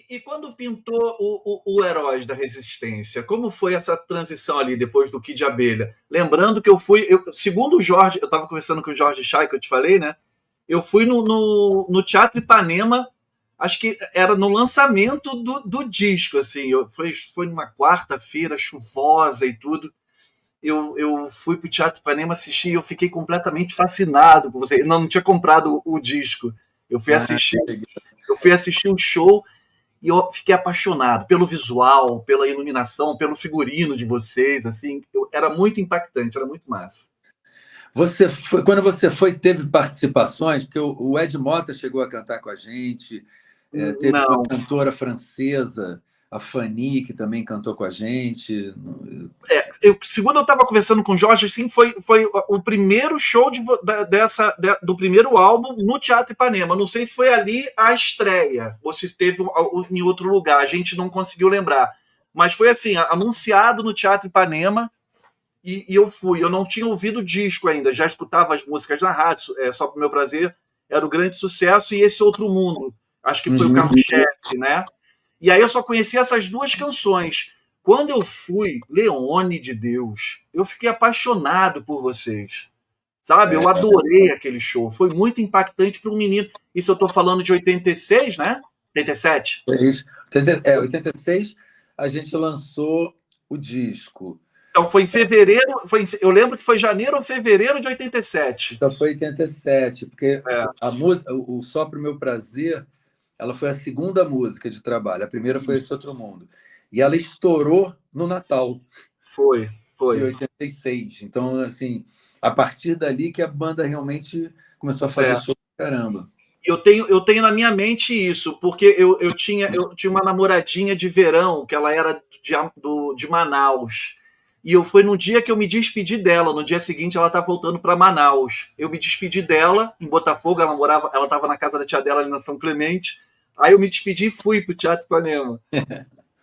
E quando pintou o Heróis da Resistência, como foi essa transição ali depois do Kid Abelha? Lembrando que segundo o Jorge, eu estava conversando com o Jorge Chay, que eu te falei, né? Eu fui no Teatro Ipanema, acho que era no lançamento do disco, assim. Foi numa quarta-feira chuvosa e tudo. Eu fui pro Teatro Ipanema assistir e eu fiquei completamente fascinado por você. Eu não tinha comprado o disco. Eu fui Ah, assistir, eu fui assistir o show e eu fiquei apaixonado pelo visual, pela iluminação, pelo figurino de vocês, assim, era muito impactante, era muito massa. quando você foi, teve participações, porque o Ed Mota chegou a cantar com a gente, teve uma Não, cantora francesa, a Fanny, que também cantou com a gente. segundo eu estava conversando com o Jorge, assim, foi o primeiro show do primeiro álbum no Teatro Ipanema. Não sei se foi ali a estreia, ou se esteve em outro lugar, a gente não conseguiu lembrar. Mas foi assim, anunciado no Teatro Ipanema, e eu fui. Eu não tinha ouvido o disco ainda, já escutava as músicas na rádio, Só Pro Meu Prazer, era o grande sucesso, e Esse Outro Mundo, acho que foi o Uhum. carro-chefe, né? E aí eu só conheci essas duas canções. Quando eu fui, Leone de Deus, eu fiquei apaixonado por vocês. Sabe? Eu adorei aquele show. Foi muito impactante para um menino. Isso eu estou falando de 86, né? 87. 86 a gente lançou o disco. Então foi em fevereiro, eu lembro que foi janeiro ou fevereiro de 87. Então foi 87, porque É, a música, o Só Pro Meu Prazer, ela foi a segunda música de trabalho. A primeira foi Esse Outro Mundo. E ela estourou no Natal foi, de foi. 86. Então, assim, a partir dali que a banda realmente começou a fazer É. show pra caramba. Eu tenho na minha mente isso, porque eu tinha uma namoradinha de verão, que ela era de Manaus. E foi no dia que eu me despedi dela. No dia seguinte, ela tá voltando para Manaus. Eu me despedi dela em Botafogo. Ela estava na casa da tia dela ali na São Clemente. Aí eu me despedi e fui pro Teatro Ipanema.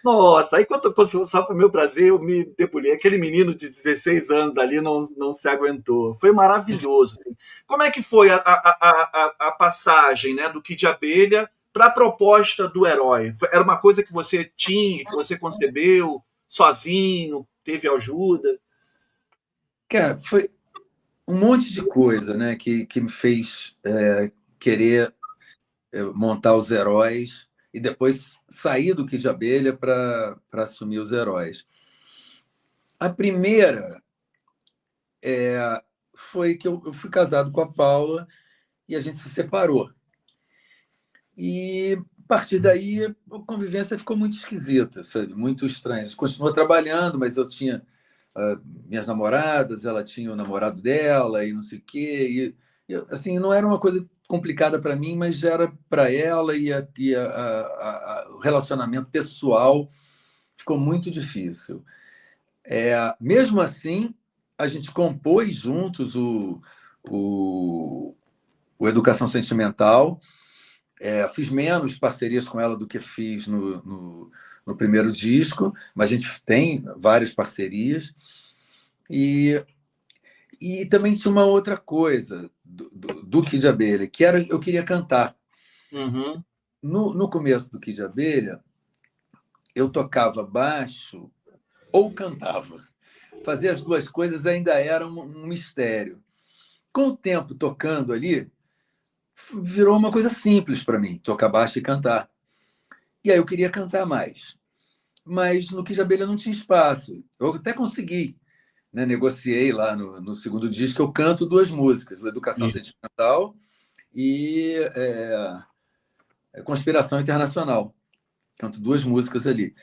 Nossa, aí quando eu só para o meu prazer, eu me debulhei. Aquele menino de 16 anos ali não se aguentou. Foi maravilhoso. Assim. Como é que foi a passagem, né, do Kid Abelha para a proposta do herói? Era uma coisa que você tinha, que você concebeu sozinho, teve ajuda? Cara, foi um monte de coisa, né, que me fez querer montar os heróis e depois sair do Kid Abelha para assumir os heróis. A primeira foi que eu fui casado com a Paula e a gente se separou. E a partir daí a convivência ficou muito esquisita, sabe? Muito estranha. A gente continuou trabalhando, mas eu tinha minhas namoradas, ela tinha o namorado dela e não sei o quê. Assim, não era uma coisa complicada para mim, mas já era para ela o relacionamento pessoal ficou muito difícil. Mesmo assim, a gente compôs juntos o, o Educação Sentimental. Fiz menos parcerias com ela do que fiz no primeiro disco, mas a gente tem várias parcerias. E, e também tinha uma outra coisa do Kid Abelha, que era eu queria cantar. Uhum. No começo do Kid Abelha, eu tocava baixo ou cantava. Fazer as duas coisas ainda era um mistério. Com o tempo tocando ali, virou uma coisa simples para mim, tocar baixo e cantar. E aí eu queria cantar mais. Mas no Kid Abelha não tinha espaço. Eu até consegui, né? Negociei lá no segundo disco, eu canto duas músicas, o Educação Isso. Sentimental e Conspiração Internacional. Canto duas músicas ali.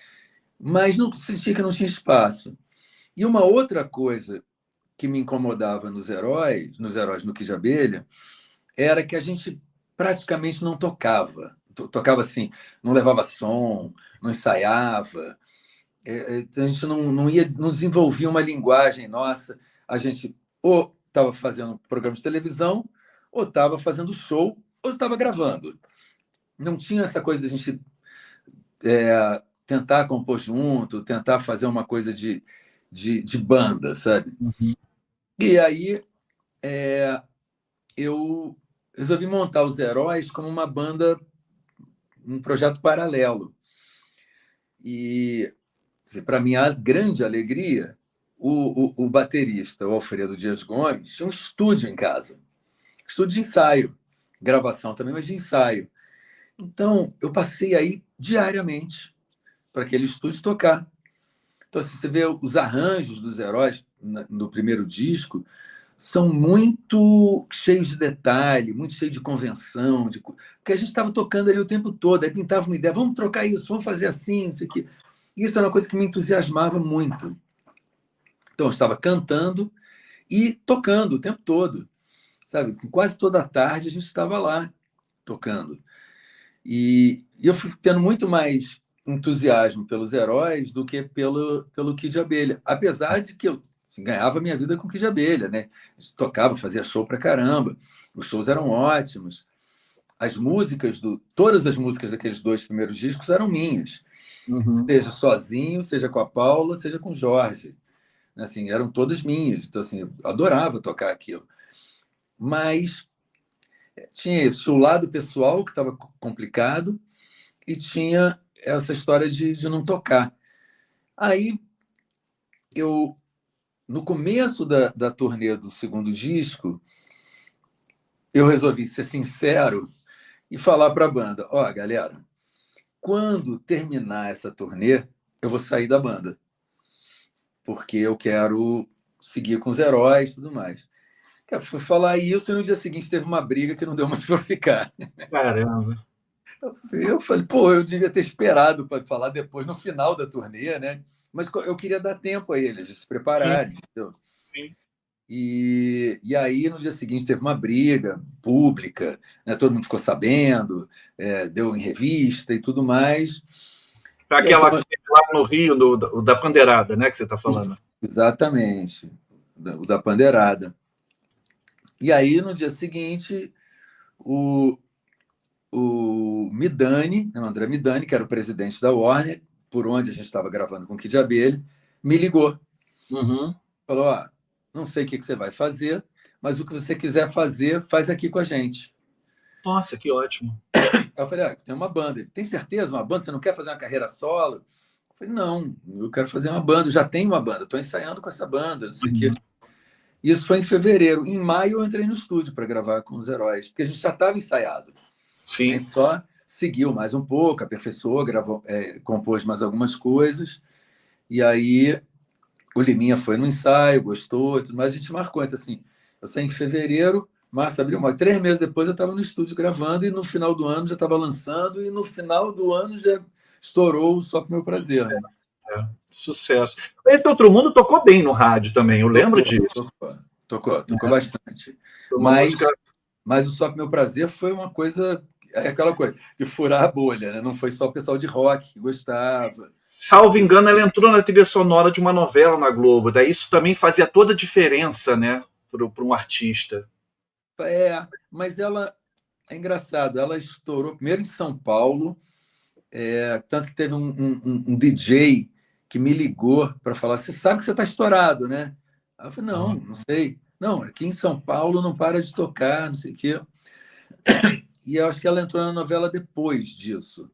Mas não sentia que não tinha espaço. E uma outra coisa que me incomodava nos heróis no Kid Abelha, era que a gente praticamente não tocava. Tocava assim, não levava som, não ensaiava. A gente não desenvolvia uma linguagem nossa. A gente ou estava fazendo um programa de televisão, ou estava fazendo show, ou estava gravando. Não tinha essa coisa de a gente tentar compor junto, tentar fazer uma coisa de banda, sabe? Uhum. E aí eu resolvi montar os Heróis como uma banda, um projeto paralelo. E, para minha grande alegria, o baterista, o Alfredo Dias Gomes, tinha um estúdio em casa. Estúdio de ensaio. Gravação também, mas de ensaio. Então, eu passei aí diariamente para aquele estúdio tocar. Então, assim, você vê os arranjos dos Heróis no primeiro disco, são muito cheios de detalhe, muito cheios de convenção, porque a gente estava tocando ali o tempo todo, aí pintava uma ideia, vamos trocar isso, vamos fazer assim, não sei o quê. Isso era uma coisa que me entusiasmava muito. Então, eu estava cantando e tocando o tempo todo, sabe? Assim, quase toda a tarde a gente estava lá tocando. E eu fui tendo muito mais entusiasmo pelos Heróis do que pelo Kid de Abelha. Apesar de que eu assim, ganhava minha vida com o Kid de Abelha, né? A gente tocava, fazia show pra caramba. Os shows eram ótimos. Todas as músicas daqueles 2 primeiros discos eram minhas. Uhum. Seja sozinho, seja com a Paula, seja com o Jorge. Assim, eram todas minhas. Então, assim, eu adorava tocar aquilo. Mas tinha esse, o lado pessoal que estava complicado, e tinha essa história de não tocar. Aí, no começo da turnê do segundo disco, eu resolvi ser sincero e falar para a banda: ó, galera, quando terminar essa turnê, eu vou sair da banda, porque eu quero seguir com os Heróis e tudo mais. Eu fui falar isso e no dia seguinte teve uma briga que não deu mais para ficar. Caramba. Eu falei, pô, eu devia ter esperado para falar depois, no final da turnê, né? Mas eu queria dar tempo a eles de se Sim, prepararem, entendeu? sim. E aí, no dia seguinte, teve uma briga pública, né? Todo mundo ficou sabendo, deu em revista e tudo mais. E aí, Aquela que teve lá no Rio, da Pandeirada, né, que você está falando. exatamente, o da Pandeirada. E aí, no dia seguinte, o, o Midani, né, o André Midani, que era o presidente da Warner, por onde a gente estava gravando com o Kid Abelha, me ligou. Uhum. Falou: ó, não sei o que você vai fazer, mas o que você quiser fazer, faz aqui com a gente. Nossa, que ótimo. Eu falei: tem uma banda. Ele: tem certeza uma banda? Você não quer fazer uma carreira solo? Eu falei: não, eu quero fazer uma banda. Eu já tenho uma banda, estou ensaiando com essa banda, não sei o quê. Uhum. Isso foi em fevereiro. Em maio, eu entrei no estúdio para gravar com os Heróis, porque a gente já estava ensaiado. A Sim. gente só seguiu mais um pouco, aperfeiçoou, gravou, compôs mais algumas coisas. E aí o Liminha foi no ensaio, gostou, tudo mais, a gente marcou. Então, assim, eu saí em fevereiro, março, abril, mas 3 meses depois eu estava no estúdio gravando, e no final do ano já estava lançando, e no final do ano já estourou Só Pro Meu Prazer. Né? Sucesso. Sucesso. Esse Outro Mundo tocou bem no rádio também, eu lembro Tocou, disso. tocou bastante. Foi uma música. Mas o Só Pro Meu Prazer foi uma coisa, aquela coisa, de furar a bolha, né? Não foi só o pessoal de rock que gostava. Salvo engano, ela entrou na trilha sonora de uma novela na Globo. Daí isso também fazia toda a diferença, né, para um artista. Mas ela é engraçado, ela estourou primeiro em São Paulo, tanto que teve um DJ que me ligou para falar: você sabe que você está estourado, né? Aí eu falei: não, Ah, não sei. Não, aqui em São Paulo não para de tocar, não sei o quê. E eu acho que ela entrou na novela depois disso.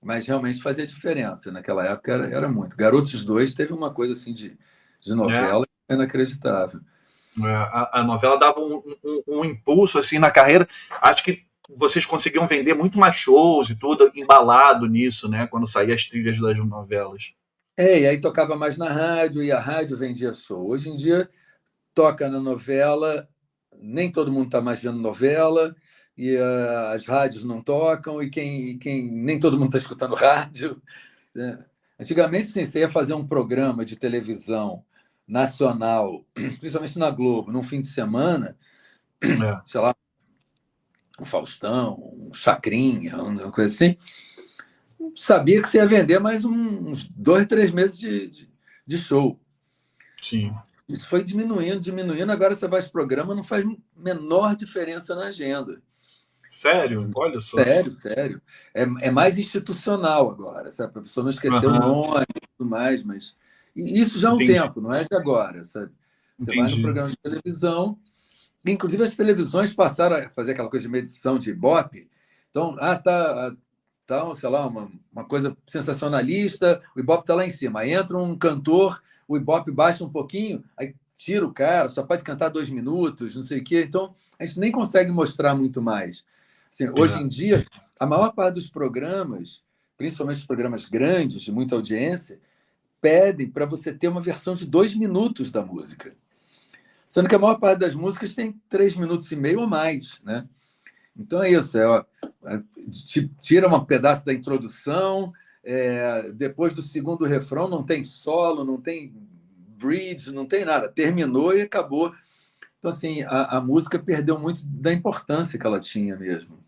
Mas realmente fazia diferença. Naquela época era muito. Garotos Dois teve uma coisa assim de né? novela inacreditável. A novela dava um impulso assim na carreira. Acho que vocês conseguiam vender muito mais shows e tudo embalado nisso, né? Quando saía as trilhas das novelas. E aí tocava mais na rádio, e a rádio vendia show. Hoje em dia, toca na novela, nem todo mundo está mais vendo novela, e as rádios não tocam, e quem nem todo mundo está escutando rádio. Né? Antigamente, sim, você ia fazer um programa de televisão nacional, principalmente na Globo, num fim de semana, É, sei lá, um Faustão, um Chacrinha, uma coisa assim, sabia que você ia vender mais uns 2, 3 meses de show. sim. Isso foi diminuindo, diminuindo. Agora você vai esse programa, não faz menor diferença na agenda. Sério? Olha só. Sério, sério. É mais institucional agora, sabe? A pessoa não esqueceu o Aham. nome e tudo mais, mas. E isso já há um Entendi, tempo, não é de agora, sabe? Você vai no entendi. programa de televisão, inclusive as televisões passaram a fazer aquela coisa de medição de Ibope. Então, tá. tal, sei lá, uma coisa sensacionalista, o Ibope está lá em cima. Aí entra um cantor, o Ibope baixa um pouquinho, aí tira o cara, só pode cantar 2 minutos, não sei o quê. Então, a gente nem consegue mostrar muito mais. Assim, hoje É. em dia, a maior parte dos programas, principalmente os programas grandes, de muita audiência, pedem para você ter uma versão de 2 minutos da música. Sendo que a maior parte das músicas tem 3 minutos e meio ou mais, né? Então é isso, tira um pedaço da introdução, depois do segundo refrão não tem solo, não tem bridge, não tem nada, terminou e acabou. Então, assim, a música perdeu muito da importância que ela tinha mesmo.